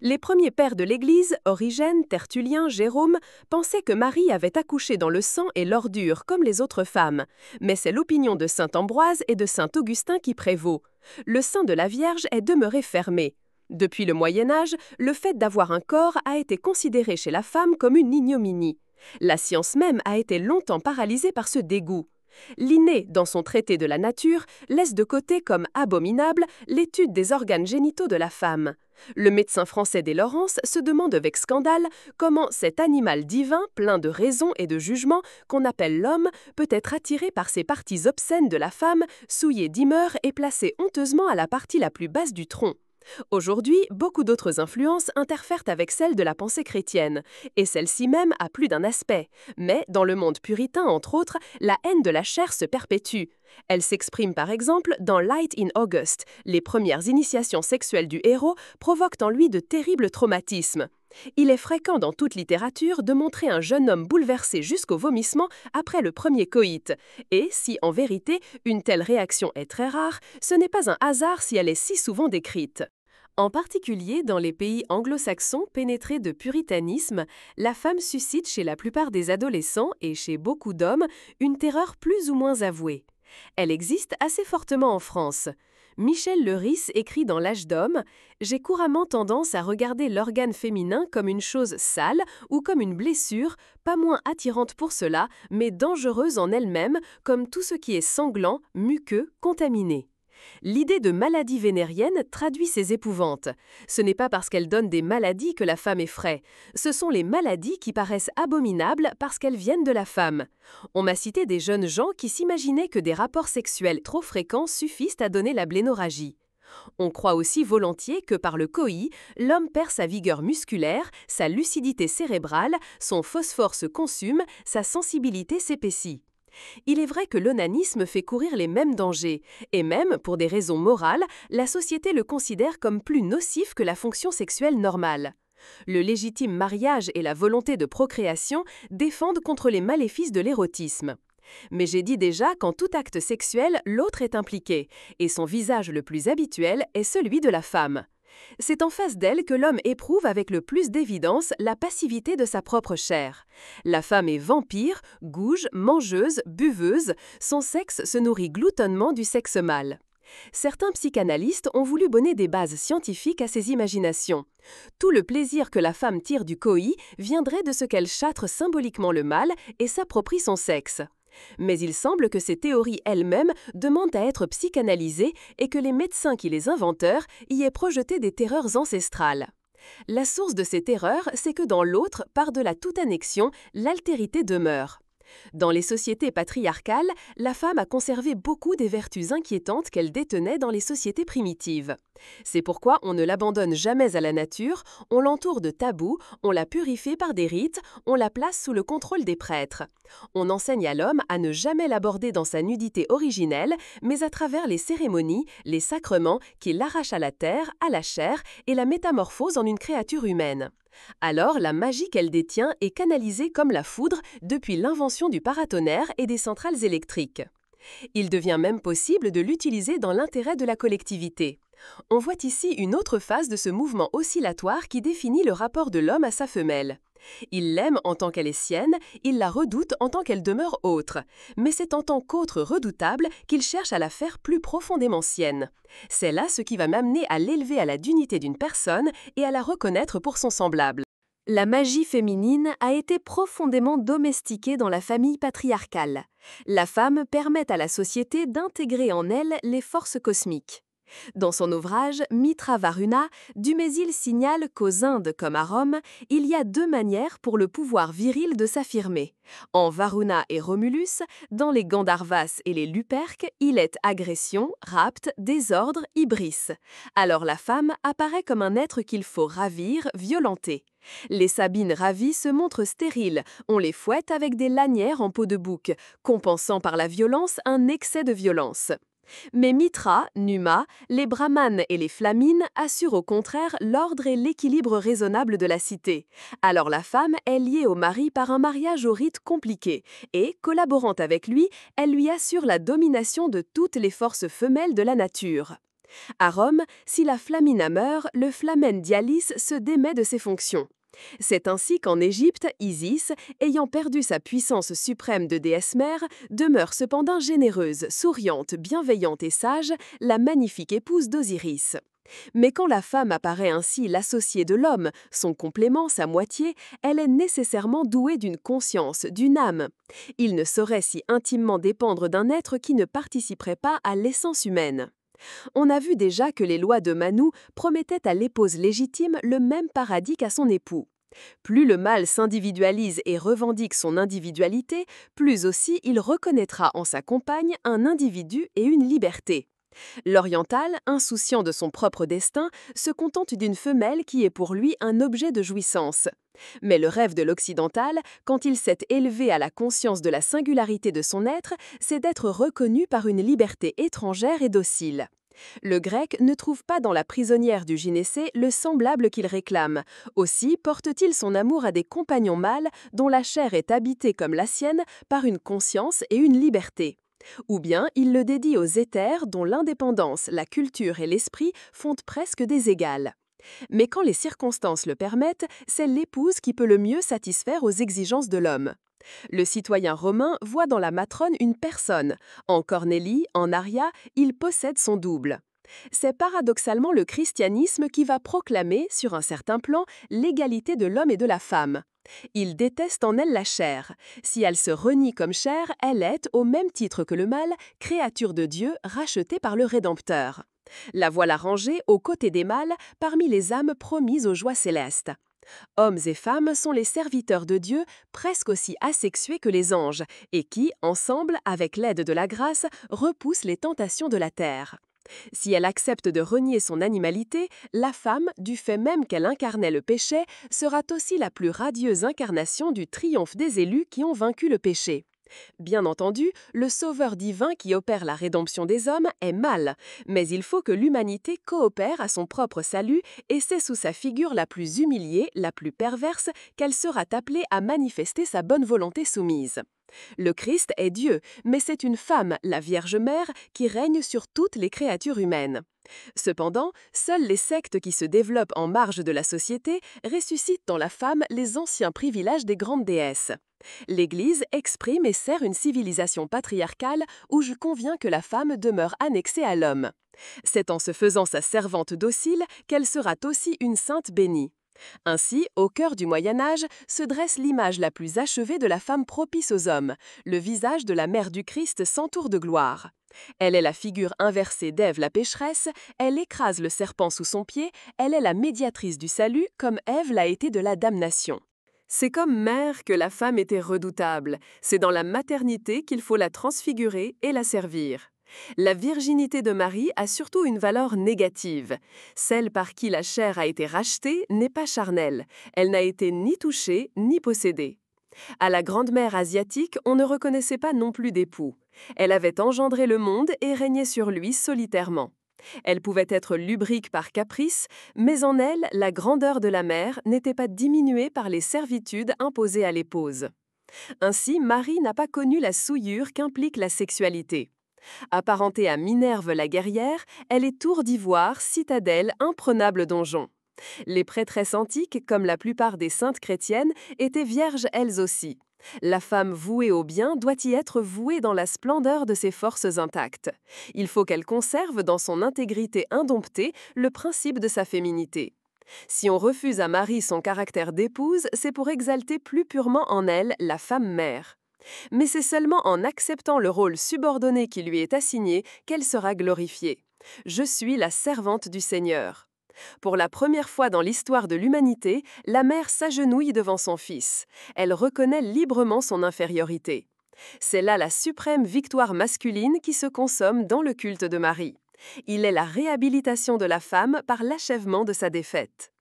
Les premiers pères de l'Église, Origène, Tertullien, Jérôme, pensaient que Marie avait accouché dans le sang et l'ordure comme les autres femmes. Mais c'est l'opinion de saint Ambroise et de saint Augustin qui prévaut. Le sein de la Vierge est demeuré fermé. Depuis le Moyen Âge, le fait d'avoir un corps a été considéré chez la femme comme une ignominie. La science même a été longtemps paralysée par ce dégoût. Linné, dans son traité de la nature, laisse de côté comme abominable l'étude des organes génitaux de la femme. Le médecin français des Lawrence se demande avec scandale comment cet animal divin, plein de raison et de jugement, qu'on appelle l'homme, peut être attiré par ces parties obscènes de la femme, souillées d'humeur et placées honteusement à la partie la plus basse du tronc. Aujourd'hui, beaucoup d'autres influences interfèrent avec celles de la pensée chrétienne, et celle-ci même a plus d'un aspect. Mais, dans le monde puritain, entre autres, la haine de la chair se perpétue. Elle s'exprime par exemple dans Light in August. Les premières initiations sexuelles du héros provoquent en lui de terribles traumatismes. Il est fréquent dans toute littérature de montrer un jeune homme bouleversé jusqu'au vomissement après le premier coït. Et si, en vérité, une telle réaction est très rare, ce n'est pas un hasard si elle est si souvent décrite. En particulier dans les pays anglo-saxons pénétrés de puritanisme, la femme suscite chez la plupart des adolescents et chez beaucoup d'hommes une terreur plus ou moins avouée. Elle existe assez fortement en France. Michel Leiris écrit dans L'Âge d'homme « J'ai couramment tendance à regarder l'organe féminin comme une chose sale ou comme une blessure, pas moins attirante pour cela, mais dangereuse en elle-même, comme tout ce qui est sanglant, muqueux, contaminé. » L'idée de maladie vénérienne traduit ces épouvantes. Ce n'est pas parce qu'elles donnent des maladies que la femme effraie. Ce sont les maladies qui paraissent abominables parce qu'elles viennent de la femme. On m'a cité des jeunes gens qui s'imaginaient que des rapports sexuels trop fréquents suffisent à donner la blénorragie. On croit aussi volontiers que par le coït, l'homme perd sa vigueur musculaire, sa lucidité cérébrale, son phosphore se consume, sa sensibilité s'épaissit. Il est vrai que l'onanisme fait courir les mêmes dangers, et même, pour des raisons morales, la société le considère comme plus nocif que la fonction sexuelle normale. Le légitime mariage et la volonté de procréation défendent contre les maléfices de l'érotisme. Mais j'ai dit déjà qu'en tout acte sexuel, l'autre est impliqué, et son visage le plus habituel est celui de la femme. C'est en face d'elle que l'homme éprouve avec le plus d'évidence la passivité de sa propre chair. La femme est vampire, gouge, mangeuse, buveuse, son sexe se nourrit gloutonnement du sexe mâle. Certains psychanalystes ont voulu donner des bases scientifiques à ces imaginations. Tout le plaisir que la femme tire du coït viendrait de ce qu'elle châtre symboliquement le mâle et s'approprie son sexe. Mais il semble que ces théories elles-mêmes demandent à être psychanalysées et que les médecins qui les inventèrent y aient projeté des terreurs ancestrales. La source de ces terreurs, c'est que dans l'autre, par-delà toute annexion, l'altérité demeure. Dans les sociétés patriarcales, la femme a conservé beaucoup des vertus inquiétantes qu'elle détenait dans les sociétés primitives. C'est pourquoi on ne l'abandonne jamais à la nature, on l'entoure de tabous, on la purifie par des rites, on la place sous le contrôle des prêtres. On enseigne à l'homme à ne jamais l'aborder dans sa nudité originelle, mais à travers les cérémonies, les sacrements qui l'arrachent à la terre, à la chair et la métamorphosent en une créature humaine. Alors, la magie qu'elle détient est canalisée comme la foudre depuis l'invention du paratonnerre et des centrales électriques. Il devient même possible de l'utiliser dans l'intérêt de la collectivité. On voit ici une autre phase de ce mouvement oscillatoire qui définit le rapport de l'homme à sa femelle. Il l'aime en tant qu'elle est sienne, il la redoute en tant qu'elle demeure autre. Mais c'est en tant qu'autre redoutable qu'il cherche à la faire plus profondément sienne. C'est là ce qui va m'amener à l'élever à la dignité d'une personne et à la reconnaître pour son semblable. La magie féminine a été profondément domestiquée dans la famille patriarcale. La femme permet à la société d'intégrer en elle les forces cosmiques. Dans son ouvrage Mitra Varuna, Dumézil signale qu'aux Indes comme à Rome, il y a deux manières pour le pouvoir viril de s'affirmer. En Varuna et Romulus, dans les Gandharvas et les Luperques, il est agression, rapt, désordre, hybris. Alors la femme apparaît comme un être qu'il faut ravir, violenter. Les Sabines ravies se montrent stériles, on les fouette avec des lanières en peau de bouc, compensant par la violence un excès de violence. Mais Mitra, Numa, les brahmanes et les flamines assurent au contraire l'ordre et l'équilibre raisonnable de la cité. Alors la femme est liée au mari par un mariage au rite compliqué et, collaborant avec lui, elle lui assure la domination de toutes les forces femelles de la nature. À Rome, si la flamina meurt, le flamen dialis se démet de ses fonctions. C'est ainsi qu'en Égypte, Isis, ayant perdu sa puissance suprême de déesse mère, demeure cependant généreuse, souriante, bienveillante et sage, la magnifique épouse d'Osiris. Mais quand la femme apparaît ainsi l'associée de l'homme, son complément, sa moitié, elle est nécessairement douée d'une conscience, d'une âme. Il ne saurait si intimement dépendre d'un être qui ne participerait pas à l'essence humaine. On a vu déjà que les lois de Manu promettaient à l'épouse légitime le même paradis qu'à son époux. Plus le mâle s'individualise et revendique son individualité, plus aussi il reconnaîtra en sa compagne un individu et une liberté. L'oriental, insouciant de son propre destin, se contente d'une femelle qui est pour lui un objet de jouissance. Mais le rêve de l'occidental, quand il s'est élevé à la conscience de la singularité de son être, c'est d'être reconnu par une liberté étrangère et docile. Le grec ne trouve pas dans la prisonnière du gynécée le semblable qu'il réclame. Aussi porte-t-il son amour à des compagnons mâles dont la chair est habitée comme la sienne par une conscience et une liberté. Ou bien il le dédie aux éthers dont l'indépendance, la culture et l'esprit font presque des égales. Mais quand les circonstances le permettent, c'est l'épouse qui peut le mieux satisfaire aux exigences de l'homme. Le citoyen romain voit dans la matrone une personne. En Cornélie, en Aria, il possède son double. C'est paradoxalement le christianisme qui va proclamer, sur un certain plan, l'égalité de l'homme et de la femme. Il déteste en elle la chair. Si elle se renie comme chair, elle est, au même titre que le mâle, créature de Dieu rachetée par le Rédempteur. La voilà rangée aux côtés des mâles parmi les âmes promises aux joies célestes. Hommes et femmes sont les serviteurs de Dieu presque aussi asexués que les anges et qui, ensemble, avec l'aide de la grâce, repoussent les tentations de la terre. Si elle accepte de renier son animalité, la femme, du fait même qu'elle incarnait le péché, sera aussi la plus radieuse incarnation du triomphe des élus qui ont vaincu le péché. Bien entendu, le Sauveur divin qui opère la rédemption des hommes est mâle, mais il faut que l'humanité coopère à son propre salut et c'est sous sa figure la plus humiliée, la plus perverse, qu'elle sera appelée à manifester sa bonne volonté soumise. Le Christ est Dieu, mais c'est une femme, la Vierge Mère, qui règne sur toutes les créatures humaines. Cependant, seules les sectes qui se développent en marge de la société ressuscitent dans la femme les anciens privilèges des grandes déesses. L'Église exprime et sert une civilisation patriarcale où je conviens que la femme demeure annexée à l'homme. C'est en se faisant sa servante docile qu'elle sera aussi une sainte bénie. Ainsi, au cœur du Moyen Âge, se dresse l'image la plus achevée de la femme propice aux hommes. Le visage de la mère du Christ s'entoure de gloire. Elle est la figure inversée d'Ève la pécheresse, elle écrase le serpent sous son pied, elle est la médiatrice du salut comme Ève l'a été de la damnation. C'est comme mère que la femme était redoutable. C'est dans la maternité qu'il faut la transfigurer et la servir. La virginité de Marie a surtout une valeur négative. Celle par qui la chair a été rachetée n'est pas charnelle. Elle n'a été ni touchée ni possédée. À la grande-mère asiatique, on ne reconnaissait pas non plus d'époux. Elle avait engendré le monde et régnait sur lui solitairement. Elle pouvait être lubrique par caprice, mais en elle, la grandeur de la mère n'était pas diminuée par les servitudes imposées à l'épouse. Ainsi, Marie n'a pas connu la souillure qu'implique la sexualité. Apparentée à Minerve la guerrière, elle est tour d'ivoire, citadelle, imprenable donjon. Les prêtresses antiques, comme la plupart des saintes chrétiennes, étaient vierges elles aussi. La femme vouée au bien doit y être vouée dans la splendeur de ses forces intactes. Il faut qu'elle conserve dans son intégrité indomptée le principe de sa féminité. Si on refuse à Marie son caractère d'épouse, c'est pour exalter plus purement en elle la femme mère. Mais c'est seulement en acceptant le rôle subordonné qui lui est assigné qu'elle sera glorifiée. Je suis la servante du Seigneur. Pour la première fois dans l'histoire de l'humanité, la mère s'agenouille devant son fils. Elle reconnaît librement son infériorité. C'est là la suprême victoire masculine qui se consomme dans le culte de Marie. Il est la réhabilitation de la femme par l'achèvement de sa défaite.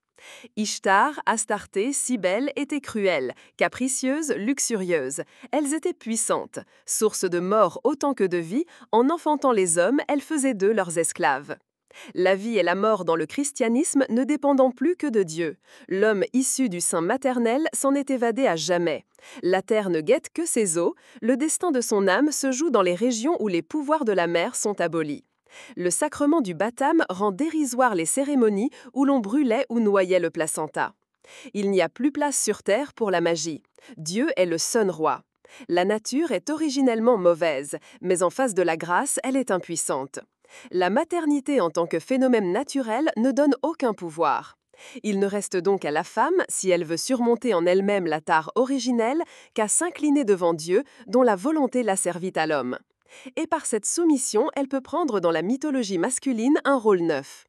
Ishtar, Astarté, Cybèle étaient cruelles, capricieuses, luxurieuses. Elles étaient puissantes. Source de mort autant que de vie, en enfantant les hommes, elles faisaient d'eux leurs esclaves. La vie et la mort dans le christianisme ne dépendant plus que de Dieu. L'homme issu du sein maternel s'en est évadé à jamais. La terre ne guette que ses eaux, le destin de son âme se joue dans les régions où les pouvoirs de la mer sont abolis. Le sacrement du baptême rend dérisoires les cérémonies où l'on brûlait ou noyait le placenta. Il n'y a plus place sur terre pour la magie. Dieu est le Sun Roi. La nature est originellement mauvaise, mais en face de la grâce, elle est impuissante. La maternité en tant que phénomène naturel ne donne aucun pouvoir. Il ne reste donc à la femme, si elle veut surmonter en elle-même la tare originelle, qu'à s'incliner devant Dieu, dont la volonté l'a servit à l'homme. Et par cette soumission, elle peut prendre dans la mythologie masculine un rôle neuf.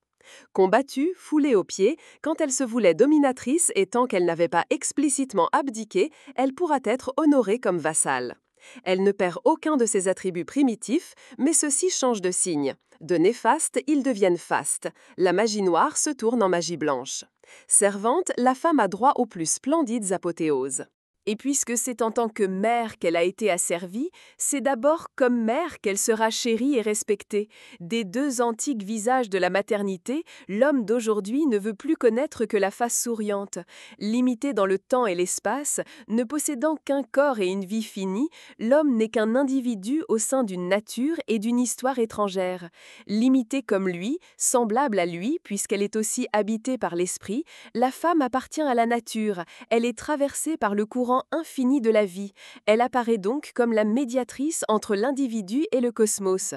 Combattue, foulée aux pieds, quand elle se voulait dominatrice et tant qu'elle n'avait pas explicitement abdiqué, elle pourra être honorée comme vassale. Elle ne perd aucun de ses attributs primitifs, mais ceux-ci changent de signe. De néfaste, ils deviennent fastes. La magie noire se tourne en magie blanche. Servante, la femme a droit aux plus splendides apothéoses. Et puisque c'est en tant que mère qu'elle a été asservie, c'est d'abord comme mère qu'elle sera chérie et respectée. Des deux antiques visages de la maternité, l'homme d'aujourd'hui ne veut plus connaître que la face souriante. Limité dans le temps et l'espace, ne possédant qu'un corps et une vie finie, l'homme n'est qu'un individu au sein d'une nature et d'une histoire étrangère. Limitée comme lui, semblable à lui, puisqu'elle est aussi habitée par l'esprit, la femme appartient à la nature, elle est traversée par le courant infini de la vie. Elle apparaît donc comme la médiatrice entre l'individu et le cosmos.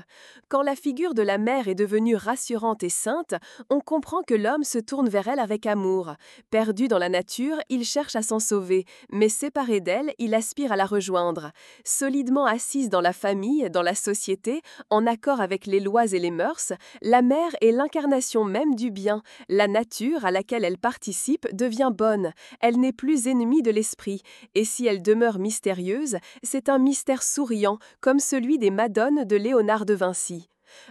Quand la figure de la mère est devenue rassurante et sainte, on comprend que l'homme se tourne vers elle avec amour. Perdu dans la nature, il cherche à s'en sauver, mais séparé d'elle, il aspire à la rejoindre. Solidement assise dans la famille, dans la société, en accord avec les lois et les mœurs, la mère est l'incarnation même du bien. La nature à laquelle elle participe devient bonne. Elle n'est plus ennemie de l'esprit. Et si elle demeure mystérieuse, c'est un mystère souriant, comme celui des Madones de Léonard de Vinci.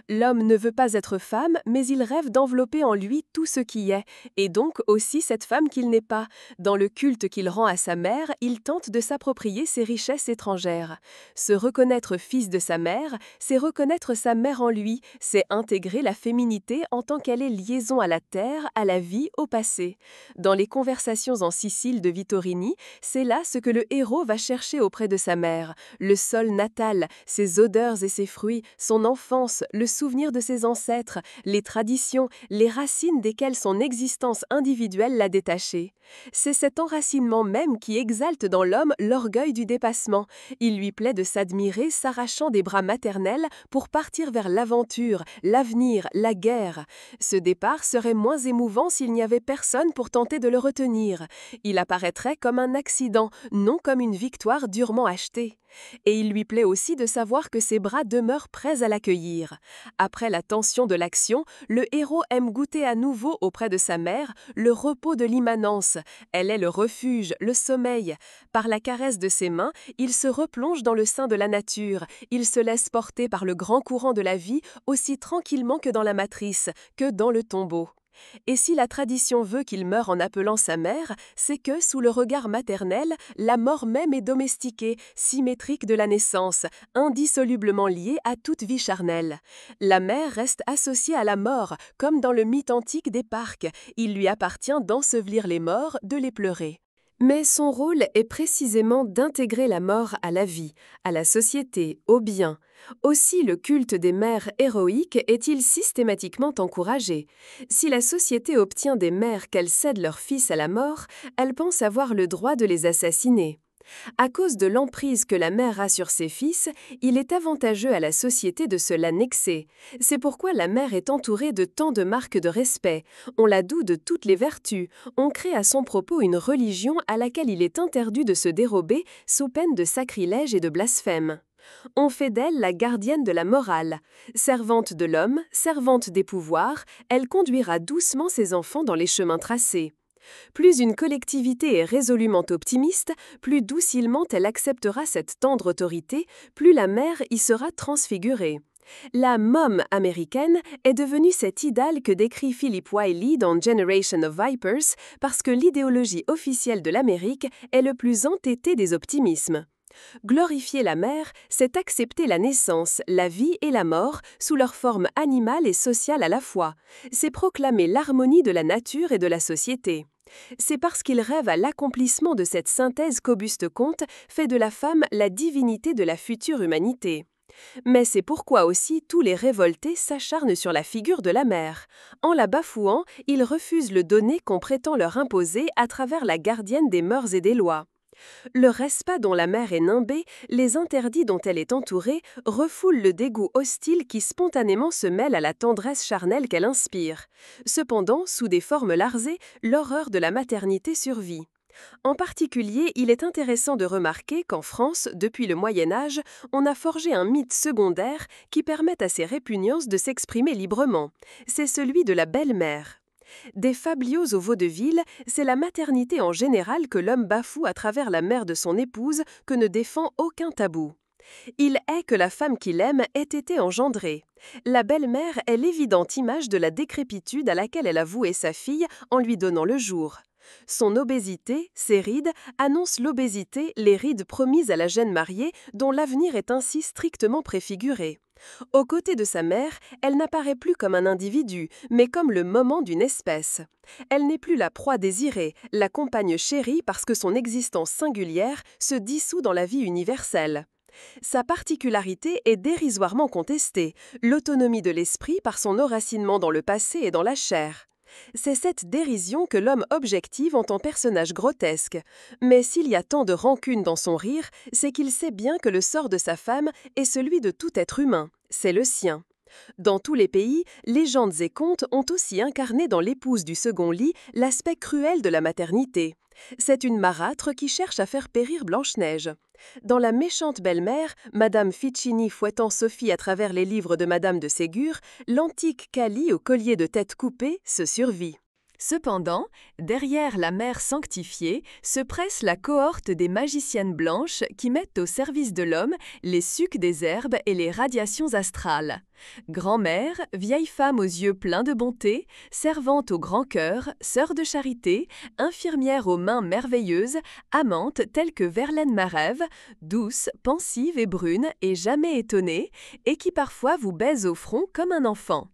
L'homme ne veut pas être femme, mais il rêve d'envelopper en lui tout ce qui est, et donc aussi cette femme qu'il n'est pas. Dans le culte qu'il rend à sa mère, il tente de s'approprier ses richesses étrangères. Se reconnaître fils de sa mère, c'est reconnaître sa mère en lui, c'est intégrer la féminité en tant qu'elle est liaison à la terre, à la vie, au passé. Dans les Conversations en Sicile de Vittorini, c'est là ce que le héros va chercher auprès de sa mère, le sol natal, ses odeurs et ses fruits, son enfance, le souvenir de ses ancêtres, les traditions, les racines desquelles son existence individuelle l'a détaché. C'est cet enracinement même qui exalte dans l'homme l'orgueil du dépassement. Il lui plaît de s'admirer s'arrachant des bras maternels pour partir vers l'aventure, l'avenir, la guerre. Ce départ serait moins émouvant s'il n'y avait personne pour tenter de le retenir. Il apparaîtrait comme un accident, non comme une victoire durement achetée. Et il lui plaît aussi de savoir que ses bras demeurent prêts à l'accueillir. Après la tension de l'action, le héros aime goûter à nouveau auprès de sa mère le repos de l'immanence. Elle est le refuge, le sommeil. Par la caresse de ses mains, il se replonge dans le sein de la nature. Il se laisse porter par le grand courant de la vie aussi tranquillement que dans la matrice, que dans le tombeau. Et si la tradition veut qu'il meure en appelant sa mère, c'est que, sous le regard maternel, la mort même est domestiquée, symétrique de la naissance, indissolublement liée à toute vie charnelle. La mère reste associée à la mort, comme dans le mythe antique des Parques. Il lui appartient d'ensevelir les morts, de les pleurer. Mais son rôle est précisément d'intégrer la mort à la vie, à la société, au bien. Aussi le culte des mères héroïques est-il systématiquement encouragé. Si la société obtient des mères qu'elles cèdent leurs fils à la mort, elle pense avoir le droit de les assassiner. À cause de l'emprise que la mère a sur ses fils, il est avantageux à la société de se l'annexer. C'est pourquoi la mère est entourée de tant de marques de respect. On la doue de toutes les vertus. On crée à son propos une religion à laquelle il est interdit de se dérober sous peine de sacrilège et de blasphème. On fait d'elle la gardienne de la morale. Servante de l'homme, servante des pouvoirs, elle conduira doucement ses enfants dans les chemins tracés. Plus une collectivité est résolument optimiste, plus doucilement elle acceptera cette tendre autorité, plus la mère y sera transfigurée. La mom américaine est devenue cet idéal que décrit Philip Wiley dans Generation of Vipers parce que l'idéologie officielle de l'Amérique est le plus entêté des optimismes. Glorifier la mère, c'est accepter la naissance, la vie et la mort sous leur forme animale et sociale à la fois. C'est proclamer l'harmonie de la nature et de la société. C'est parce qu'il rêve à l'accomplissement de cette synthèse qu'Auguste Comte fait de la femme la divinité de la future humanité. Mais c'est pourquoi aussi tous les révoltés s'acharnent sur la figure de la mère. En la bafouant, ils refusent le donné qu'on prétend leur imposer à travers la gardienne des mœurs et des lois. Le respect dont la mère est nimbée, les interdits dont elle est entourée, refoulent le dégoût hostile qui spontanément se mêle à la tendresse charnelle qu'elle inspire. Cependant, sous des formes larsées, l'horreur de la maternité survit. En particulier, il est intéressant de remarquer qu'en France, depuis le Moyen Âge, on a forgé un mythe secondaire qui permet à ces répugnances de s'exprimer librement. C'est celui de la belle-mère. Des fabliaux au vaudeville, c'est la maternité en général que l'homme bafoue à travers la mère de son épouse que ne défend aucun tabou. Il est que la femme qu'il aime ait été engendrée. La belle-mère est l'évidente image de la décrépitude à laquelle elle a voué sa fille en lui donnant le jour. Son obésité, ses rides, annoncent l'obésité, les rides promises à la jeune mariée dont l'avenir est ainsi strictement préfiguré. Aux côtés de sa mère, elle n'apparaît plus comme un individu, mais comme le moment d'une espèce. Elle n'est plus la proie désirée, la compagne chérie parce que son existence singulière se dissout dans la vie universelle. Sa particularité est dérisoirement contestée, l'autonomie de l'esprit par son enracinement dans le passé et dans la chair. C'est cette dérision que l'homme objective en tant personnage grotesque. Mais s'il y a tant de rancune dans son rire, c'est qu'il sait bien que le sort de sa femme est celui de tout être humain. C'est le sien. Dans tous les pays, légendes et contes ont aussi incarné dans l'épouse du second lit l'aspect cruel de la maternité. C'est une marâtre qui cherche à faire périr Blanche-Neige. Dans La méchante belle-mère, Madame Ficini fouettant Sophie à travers les livres de Madame de Ségur, l'antique Cali au collier de tête coupée se survit. Cependant, derrière la mère sanctifiée se presse la cohorte des magiciennes blanches qui mettent au service de l'homme les sucs des herbes et les radiations astrales. Grand-mère, vieille femme aux yeux pleins de bonté, servante au grand cœur, sœur de charité, infirmière aux mains merveilleuses, amante telle que Verlaine Marève, douce, pensive et brune et jamais étonnée, et qui parfois vous baise au front comme un enfant.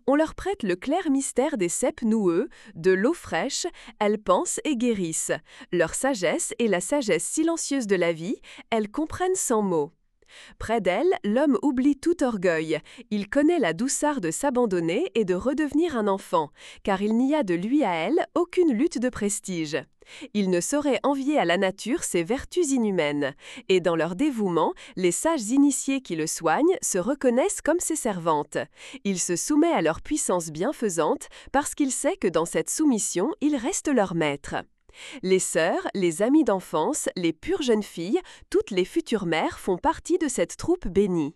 On leur prête le clair mystère des cèpes noueux, de l'eau fraîche, elles pensent et guérissent. Leur sagesse est la sagesse silencieuse de la vie, elles comprennent sans mots. Près d'elle, l'homme oublie tout orgueil. Il connaît la douceur de s'abandonner et de redevenir un enfant, car il n'y a de lui à elle aucune lutte de prestige. Il ne saurait envier à la nature ses vertus inhumaines, et dans leur dévouement, les sages initiés qui le soignent se reconnaissent comme ses servantes. Il se soumet à leur puissance bienfaisante parce qu'il sait que dans cette soumission, il reste leur maître. Les sœurs, les amies d'enfance, les pures jeunes filles, toutes les futures mères font partie de cette troupe bénie.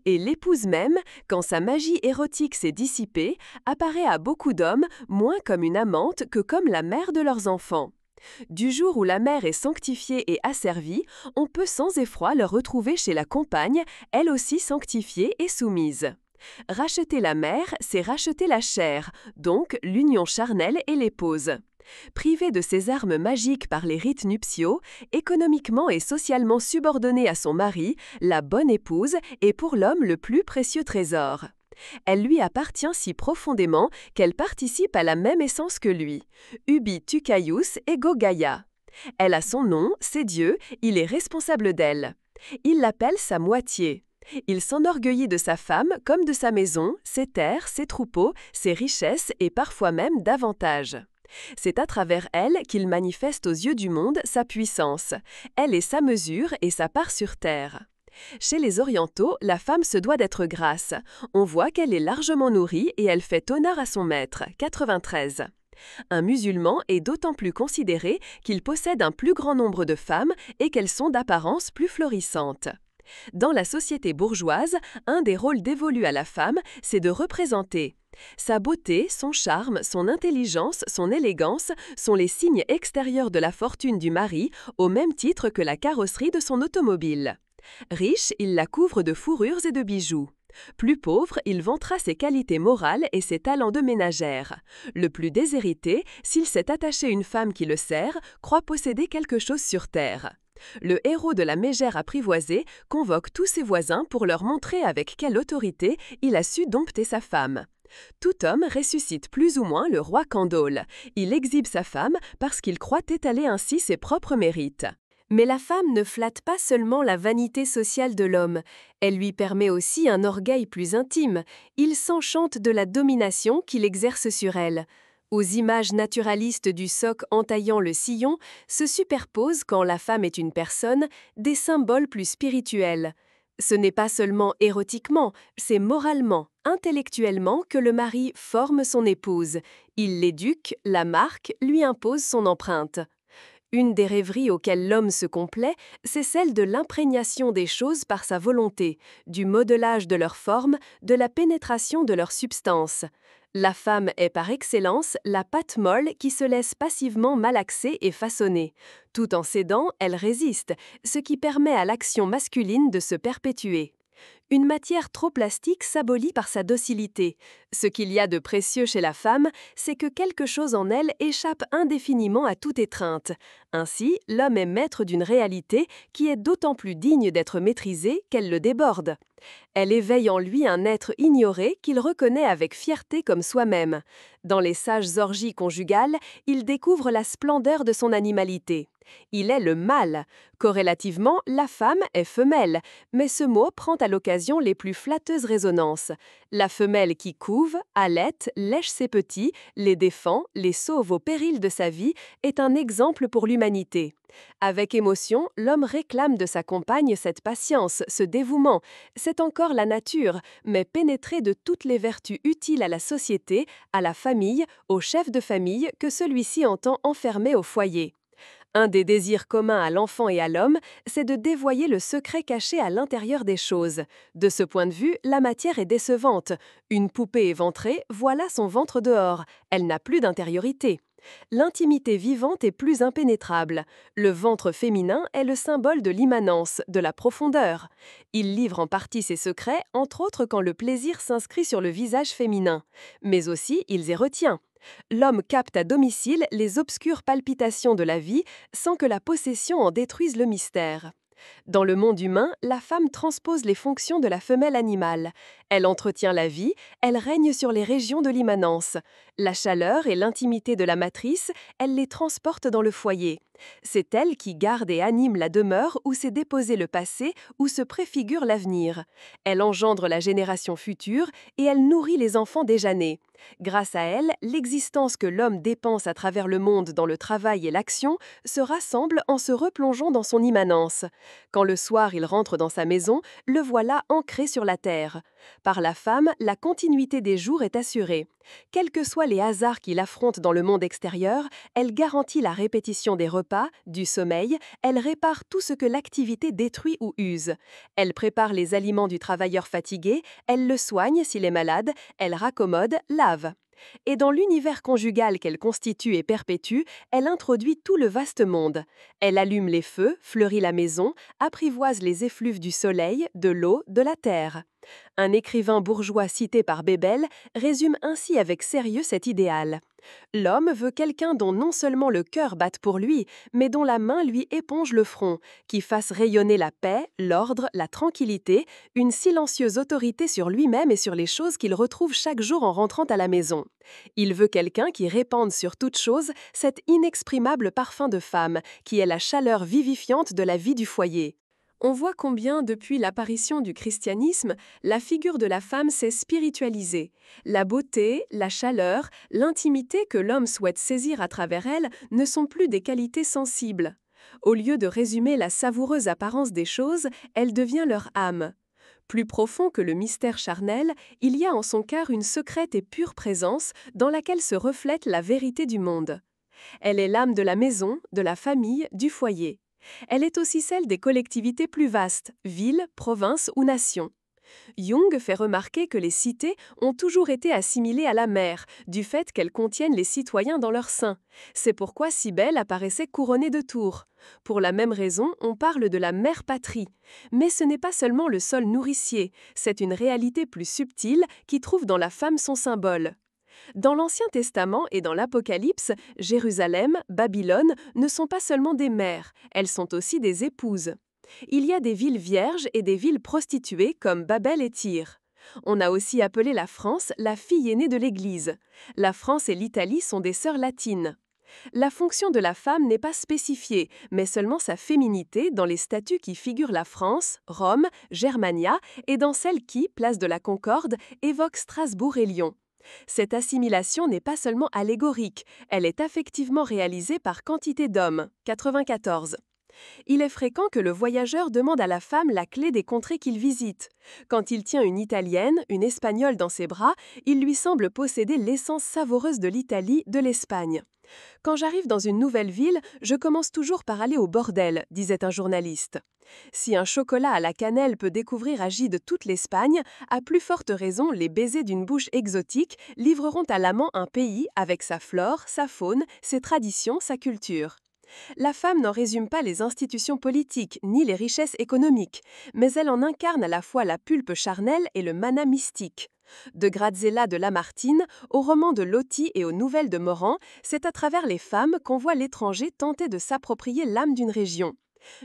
Et l'épouse même, quand sa magie érotique s'est dissipée, apparaît à beaucoup d'hommes moins comme une amante que comme la mère de leurs enfants. Du jour où la mère est sanctifiée et asservie, on peut sans effroi le retrouver chez la compagne, elle aussi sanctifiée et soumise. Racheter la mère, c'est racheter la chair, donc l'union charnelle et l'épouse. Privée de ses armes magiques par les rites nuptiaux, économiquement et socialement subordonnée à son mari, la bonne épouse est pour l'homme le plus précieux trésor. Elle lui appartient si profondément qu'elle participe à la même essence que lui. Ubi tucaius ego Gaia. Elle a son nom, c'est Dieu, il est responsable d'elle. Il l'appelle sa moitié. Il s'enorgueillit de sa femme comme de sa maison, ses terres, ses troupeaux, ses richesses et parfois même davantage. C'est à travers elle qu'il manifeste aux yeux du monde sa puissance. Elle est sa mesure et sa part sur terre. Chez les Orientaux, la femme se doit d'être grasse. On voit qu'elle est largement nourrie et elle fait honneur à son maître, 93. Un musulman est d'autant plus considéré qu'il possède un plus grand nombre de femmes et qu'elles sont d'apparence plus florissantes. Dans la société bourgeoise, un des rôles dévolus à la femme, c'est de représenter. Sa beauté, son charme, son intelligence, son élégance sont les signes extérieurs de la fortune du mari, au même titre que la carrosserie de son automobile. Riche, il la couvre de fourrures et de bijoux. Plus pauvre, il vantera ses qualités morales et ses talents de ménagère. Le plus déshérité, s'il s'est attaché à une femme qui le sert, croit posséder quelque chose sur terre. Le héros de la mégère apprivoisée convoque tous ses voisins pour leur montrer avec quelle autorité il a su dompter sa femme. Tout homme ressuscite plus ou moins le roi Candole. Il exhibe sa femme parce qu'il croit étaler ainsi ses propres mérites. Mais la femme ne flatte pas seulement la vanité sociale de l'homme, elle lui permet aussi un orgueil plus intime. Il s'enchante de la domination qu'il exerce sur elle. Aux images naturalistes du soc entaillant le sillon se superposent, quand la femme est une personne, des symboles plus spirituels. Ce n'est pas seulement érotiquement, c'est moralement, intellectuellement que le mari forme son épouse. Il l'éduque, la marque, lui impose son empreinte. Une des rêveries auxquelles l'homme se complaît, c'est celle de l'imprégnation des choses par sa volonté, du modelage de leur forme, de la pénétration de leur substance. La femme est par excellence la pâte molle qui se laisse passivement malaxer et façonner. Tout en cédant, elle résiste, ce qui permet à l'action masculine de se perpétuer. Une matière trop plastique s'abolit par sa docilité. Ce qu'il y a de précieux chez la femme, c'est que quelque chose en elle échappe indéfiniment à toute étreinte. Ainsi, l'homme est maître d'une réalité qui est d'autant plus digne d'être maîtrisée qu'elle le déborde. Elle éveille en lui un être ignoré qu'il reconnaît avec fierté comme soi-même. Dans les sages orgies conjugales, il découvre la splendeur de son animalité. Il est le mâle. Corrélativement, la femme est femelle, mais ce mot prend à l'occasion les plus flatteuses résonances. La femelle qui couve, allaite, lèche ses petits, les défend, les sauve au péril de sa vie, est un exemple pour l'humanité. Avec émotion, l'homme réclame de sa compagne cette patience, ce dévouement. C'est encore la nature, mais pénétrée de toutes les vertus utiles à la société, à la famille, au chef de famille que celui-ci entend enfermer au foyer. Un des désirs communs à l'enfant et à l'homme, c'est de dévoyer le secret caché à l'intérieur des choses. De ce point de vue, la matière est décevante. Une poupée éventrée, voilà son ventre dehors. Elle n'a plus d'intériorité. L'intimité vivante est plus impénétrable. Le ventre féminin est le symbole de l'immanence, de la profondeur. Il livre en partie ses secrets, entre autres quand le plaisir s'inscrit sur le visage féminin. Mais aussi, il y retient. L'homme capte à domicile les obscures palpitations de la vie sans que la possession en détruise le mystère. Dans le monde humain, la femme transpose les fonctions de la femelle animale. Elle entretient la vie, elle règne sur les régions de l'immanence. La chaleur et l'intimité de la matrice, elle les transporte dans le foyer. C'est elle qui garde et anime la demeure où s'est déposé le passé, où se préfigure l'avenir. Elle engendre la génération future et elle nourrit les enfants déjà nés. Grâce à elle, l'existence que l'homme dépense à travers le monde dans le travail et l'action se rassemble en se replongeant dans son immanence. Quand le soir il rentre dans sa maison, le voilà ancré sur la terre. Par la femme, la continuité des jours est assurée. Quels que soient les hasards qu'il affronte dans le monde extérieur, elle garantit la répétition des repas, du sommeil, elle répare tout ce que l'activité détruit ou use. Elle prépare les aliments du travailleur fatigué, elle le soigne s'il est malade, elle raccommode, lave. Et dans l'univers conjugal qu'elle constitue et perpétue, elle introduit tout le vaste monde. Elle allume les feux, fleurit la maison, apprivoise les effluves du soleil, de l'eau, de la terre. Un écrivain bourgeois cité par Bebel résume ainsi avec sérieux cet idéal. L'homme veut quelqu'un dont non seulement le cœur batte pour lui, mais dont la main lui éponge le front, qui fasse rayonner la paix, l'ordre, la tranquillité, une silencieuse autorité sur lui-même et sur les choses qu'il retrouve chaque jour en rentrant à la maison. Il veut quelqu'un qui répande sur toute chose cet inexprimable parfum de femme, qui est la chaleur vivifiante de la vie du foyer. On voit combien, depuis l'apparition du christianisme, la figure de la femme s'est spiritualisée. La beauté, la chaleur, l'intimité que l'homme souhaite saisir à travers elle ne sont plus des qualités sensibles. Au lieu de résumer la savoureuse apparence des choses, elle devient leur âme. Plus profond que le mystère charnel, il y a en son cœur une secrète et pure présence dans laquelle se reflète la vérité du monde. Elle est l'âme de la maison, de la famille, du foyer. Elle est aussi celle des collectivités plus vastes, villes, provinces ou nations. Jung fait remarquer que les cités ont toujours été assimilées à la mer, du fait qu'elles contiennent les citoyens dans leur sein. C'est pourquoi Cybèle apparaissait couronnée de tours. Pour la même raison, on parle de la mère patrie. Mais ce n'est pas seulement le sol nourricier, c'est une réalité plus subtile qui trouve dans la femme son symbole. Dans l'Ancien Testament et dans l'Apocalypse, Jérusalem, Babylone ne sont pas seulement des mères, elles sont aussi des épouses. Il y a des villes vierges et des villes prostituées comme Babel et Tyr. On a aussi appelé la France la fille aînée de l'Église. La France et l'Italie sont des sœurs latines. La fonction de la femme n'est pas spécifiée, mais seulement sa féminité dans les statuts qui figurent la France, Rome, Germania et dans celles qui, place de la Concorde, évoquent Strasbourg et Lyon. Cette assimilation n'est pas seulement allégorique, elle est affectivement réalisée par quantité d'hommes, 94. Il est fréquent que le voyageur demande à la femme la clé des contrées qu'il visite. Quand il tient une Italienne, une Espagnole dans ses bras, il lui semble posséder l'essence savoureuse de l'Italie, de l'Espagne. Quand j'arrive dans une nouvelle ville, je commence toujours par aller au bordel, disait un journaliste. Si un chocolat à la cannelle peut découvrir à Gide toute l'Espagne, à plus forte raison, les baisers d'une bouche exotique livreront à l'amant un pays avec sa flore, sa faune, ses traditions, sa culture. La femme n'en résume pas les institutions politiques ni les richesses économiques, mais elle en incarne à la fois la pulpe charnelle et le mana mystique. De Grazella de Lamartine, aux romans de Loti et aux nouvelles de Morand, c'est à travers les femmes qu'on voit l'étranger tenter de s'approprier l'âme d'une région.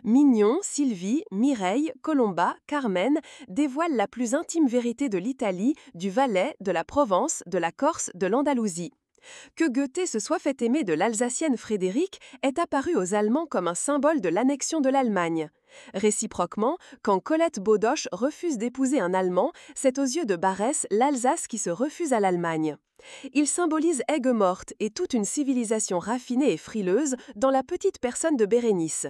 Mignon, Sylvie, Mireille, Colomba, Carmen dévoilent la plus intime vérité de l'Italie, du Valais, de la Provence, de la Corse, de l'Andalousie. Que Goethe se soit fait aimer de l'Alsacienne Frédéric est apparu aux Allemands comme un symbole de l'annexion de l'Allemagne. Réciproquement, quand Colette Baudoche refuse d'épouser un Allemand, c'est aux yeux de Barès l'Alsace qui se refuse à l'Allemagne. Il symbolise Aigues-Mortes et toute une civilisation raffinée et frileuse dans la petite personne de Bérénice.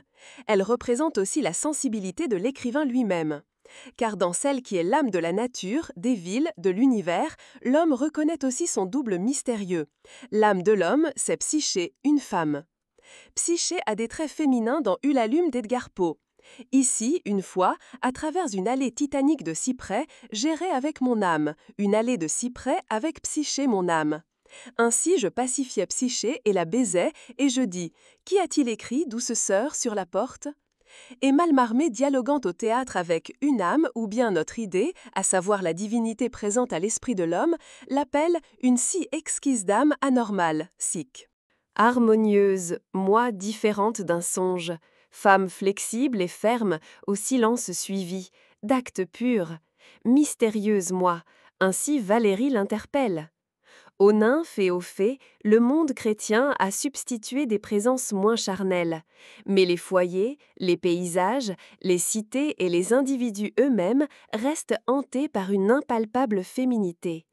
Elle représente aussi la sensibilité de l'écrivain lui-même. Car dans celle qui est l'âme de la nature, des villes, de l'univers, l'homme reconnaît aussi son double mystérieux. L'âme de l'homme, c'est Psyché, une femme. Psyché a des traits féminins dans Ulalume d'Edgar Poe. Ici, une fois, à travers une allée titanique de cyprès, j'errais avec mon âme, une allée de cyprès avec Psyché mon âme. Ainsi je pacifiais Psyché et la baisais, et je dis « Qui a-t-il écrit, douce sœur, sur la porte ?» Et Mallarmé dialoguant au théâtre avec une âme ou bien notre idée, à savoir la divinité présente à l'esprit de l'homme, l'appelle une si exquise dame anormale, sic. Harmonieuse, moi différente d'un songe, femme flexible et ferme, au silence suivi, d'actes purs, mystérieuse moi, ainsi Valérie l'interpelle. Aux nymphes et aux fées, le monde chrétien a substitué des présences moins charnelles. Mais les foyers, les paysages, les cités et les individus eux-mêmes restent hantés par une impalpable féminité.